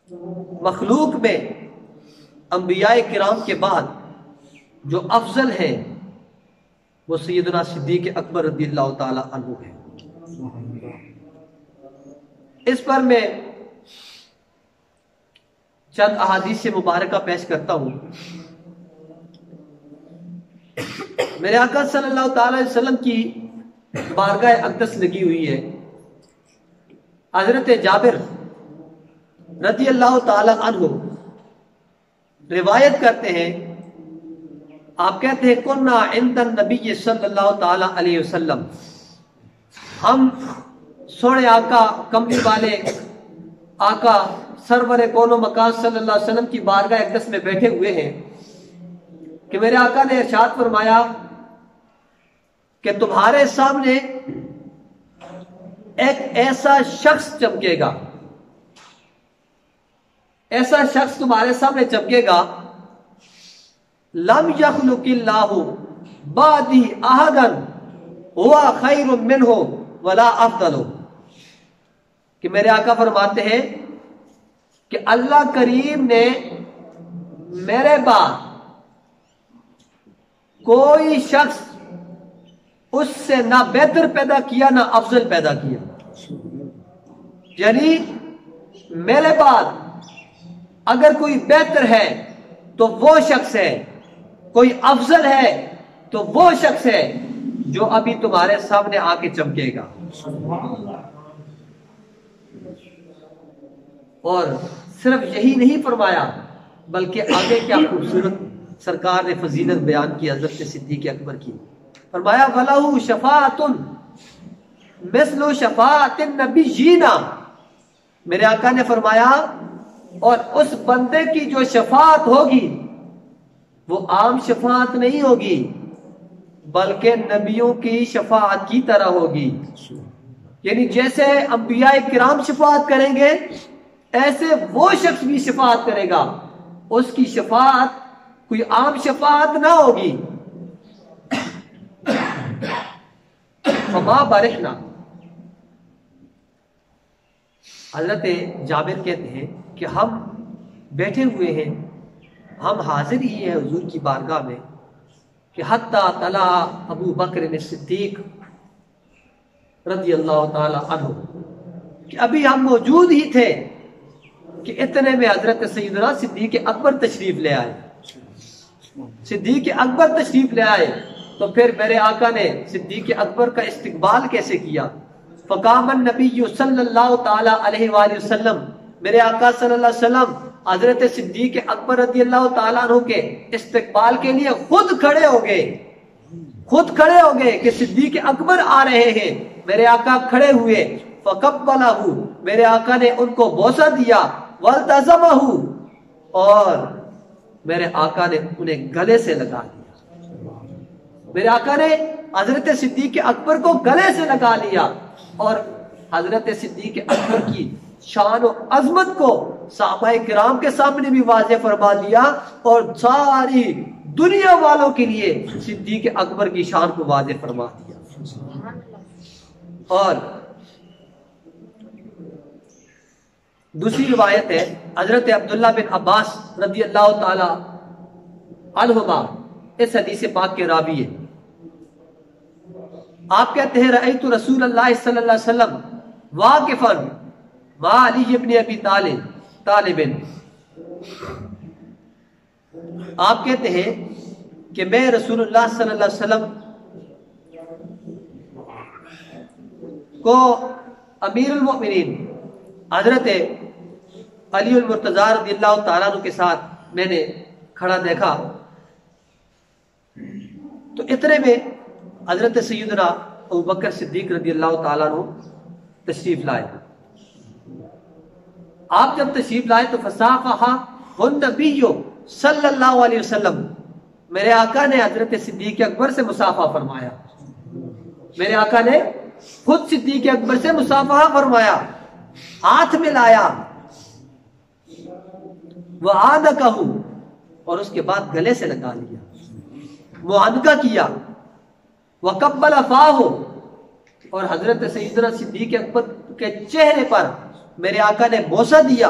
مخلوق میں انبیاء کرام کے بعد جو افضل ہے وہ سیدنا صدیق اکبر رضی اللہ تعالی عنہ ہے۔ اس پر میں چند احادیث مبارکہ پیش کرتا ہوں۔ میرے آقا صلی اللہ تعالی علیہ وسلم کی بارگاہ اقدس لگی ہوئی ہے۔ حضرت جابر رضی اللہ تعالی عنہ روایت کرتے ہیں، آپ کہتے ہیں کنا عند النبی صلی اللہ تعالی علیہ وسلم، ہم سونے آقا کملی والے آقا سرور کون و مکان صلی اللہ علیہ وسلم کی بارگاہ اقدس میں بیٹھے ہوئے ہیں کہ میرے آقا نے ارشاد فرمایا کہ تمہارے سامنے ایک ایسا شخص چمکے گا، ایسا شخص تمہارے سامنے چمکے گا، لم یخلق اللہ بعدی احدا ہوا خیر منہ ولا افضل، کہ میرے آقا فرماتے ہیں کہ اللہ کریم نے میرے بعد کوئی شخص اس سے نہ بہتر پیدا کیا نہ افضل پیدا کیا، یعنی میرے بعد اگر کوئی بہتر ہے تو وہ شخص ہے، کوئی افضل ہے تو وہ شخص ہے جو ابھی تمہارے سامنے آ کے چمکے گا۔ اور صرف یہی نہیں فرمایا بلکہ آگے کیا خوبصورت سرکار نے فضیلت بیان کی حضرت صدیق اکبر کی، فرمایا وَلَهُ شَفَاعَةٌ مِثْلُ شَفَاعَةِ النَّبِيِّينَ، میرے آقا نے فرمایا اور اس بندے کی جو شفاعت ہوگی وہ عام شفاعت نہیں ہوگی بلکہ نبیوں کی شفاعت کی طرح ہوگی، یعنی جیسے انبیاء کرام شفاعت کریں گے ایسے وہ شخص بھی شفاعت کرے گا، اس کی شفاعت کوئی عام شفاعت نہ ہوگی۔ فما برحنا، حضرت جابر کہتے ہیں کہ ہم بیٹھے ہوئے ہیں، ہم حاضر ہی ہیں حضور کی بارگاہ میں کہ حتی طلع ابو بکر صدیق رضی اللہ تعالی عنہ، کہ ابھی ہم موجود ہی تھے کہ اتنے میں حضرت سیدنا صدیق اکبر تشریف لے آئے، صدیق اکبر تشریف لے آئے تو پھر میرے آقا نے صدیق اکبر کا استقبال کیسے کیا؟ فقام النبی صلی اللہ تعالی علیہ وآلہ وسلم، میرے آقا صلی اللہ علیہ وسلم حضرت صدیق اکبر رضی اللہ تعالیٰ عنہ کے استقبال کے لیے خود کھڑے ہو گئے، خود کھڑے ہو گئے کہ صدیق اکبر آ رہے ہیں، میرے آقا کھڑے ہوئے، فقبلہ، میرے آقا نے ان کو بوسہ دیا، والتزمہ، اور میرے آقا نے انہیں گلے سے لگا لیا، میرے آقا نے حضرت صدیق اکبر کو گلے سے لگا لیا، اور حضرت صدیق اکبر کی شان و عظمت کو صحابہ کرام کے سامنے بھی واضح فرما دیا اور ساری دنیا والوں کے لیے صدیق اکبر کی شان کو واضح فرما دیا۔ اور دوسری روایت ہے حضرت عبداللہ بن عباس رضی اللہ تعالی عنہما، اس حدیث پاک کے راوی ہے، آپ کہتے ہیں رأیت رسول اللہ صلی اللہ علیہ وسلم واقفا مع علی ابن ابی طالب، آپ کہتے ہیں کہ میں رسول اللہ صلی اللہ علیہ وسلم کو امیر المؤمنین حضرت علی المرتضی رضی اللہ تعالیٰ عنہ کے ساتھ میں نے کھڑا دیکھا، تو اتنے میں حضرت سیدنا ابو بکر صدیق رضی اللہ تعالیٰ عنہ تشریف لائے، آپ جب تشریف لائے تو فصافحہ النبی صلی اللہ علیہ وسلم، میرے آقا نے حضرت صدیق اکبر سے مصافحہ فرمایا، میرے آقا نے خود صدیق اکبر سے مصافحہ فرمایا، ہاتھ ملایا، وعانکہ، اور اس کے بعد گلے سے لگا لیا، معانقہ کیا، وقبل فاہ، اور حضرت سیدنا صدیق اکبر کے چہرے پر میرے آقا نے بوسہ دیا،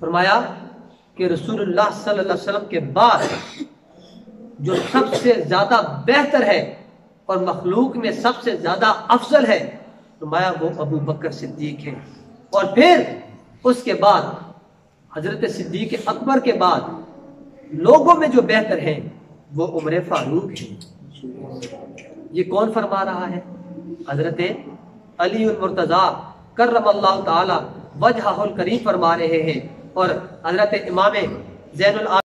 فرمایا کہ رسول اللہ صلی اللہ علیہ وسلم کے بعد جو سب سے زیادہ بہتر ہے اور مخلوق میں سب سے زیادہ افضل ہے، فرمایا وہ ابو بکر صدیق ہے، اور پھر اس کے بعد حضرت صدیق اکبر کے بعد لوگوں میں جو بہتر ہیں وہ عمر فاروق ہے۔ یہ کون فرما رہا ہے؟ حضرت علی المرتضیٰ کرم اللہ تعالی وجہہ الکریم فرما رہے ہیں، اور حضرت امام زین العابدین